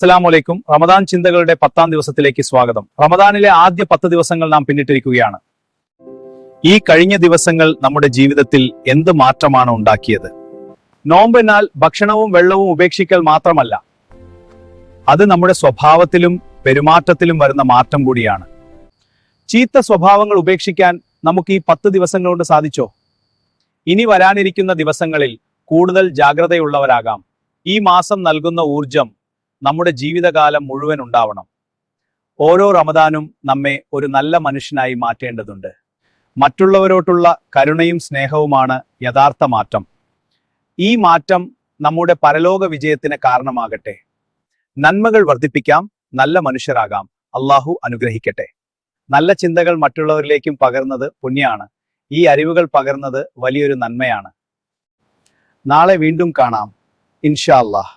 അസ്സലാമലൈക്കും. റമദാൻ ചിന്തകളുടെ 10-ാം ദിവസത്തിലേക്ക് സ്വാഗതം. റമദാനിലെ ആദ്യ 10 ദിവസങ്ങൾ നാം പിന്നിട്ടിരിക്കുകയാണ്. ഈ കഴിഞ്ഞ ദിവസങ്ങൾ നമ്മുടെ ജീവിതത്തിൽ എന്ത് മാറ്റമാണ് ഉണ്ടാക്കിയത്? നോമ്പെന്നാൽ ഭക്ഷണവും വെള്ളവും ഉപേക്ഷിക്കൽ മാത്രമല്ല, അത് നമ്മുടെ സ്വഭാവത്തിലും പെരുമാറ്റത്തിലും വരുന്ന മാറ്റം കൂടിയാണ്. ചീത്ത സ്വഭാവങ്ങൾ ഉപേക്ഷിക്കാൻ നമുക്ക് ഈ 10 ദിവസങ്ങൾ കൊണ്ട് സാധിച്ചോ? ഇനി വരാനിരിക്കുന്ന ദിവസങ്ങളിൽ കൂടുതൽ ജാഗ്രതയുള്ളവരാകാം. ഈ മാസം നൽകുന്ന ഊർജം നമ്മുടെ ജീവിതകാലം മുഴുവൻ ഉണ്ടാവണം. ഓരോ റമദാനും നമ്മെ ഒരു നല്ല മനുഷ്യനായി മാറ്റേണ്ടതുണ്ട്. മറ്റുള്ളവരോട്ടുള്ള കരുണയും സ്നേഹവുമാണ് യഥാർത്ഥ മാറ്റം. ഈ മാറ്റം നമ്മുടെ പരലോക വിജയത്തിന് കാരണമാകട്ടെ. നന്മകൾ വർദ്ധിപ്പിക്കാം, നല്ല മനുഷ്യരാകാം. അള്ളാഹു അനുഗ്രഹിക്കട്ടെ. നല്ല ചിന്തകൾ മറ്റുള്ളവരിലേക്കും പകർന്നത് പുണ്യാണ്. ഈ അറിവുകൾ പകർന്നത് വലിയൊരു നന്മയാണ്. നാളെ വീണ്ടും കാണാം ഇൻഷാ അല്ലാഹ്.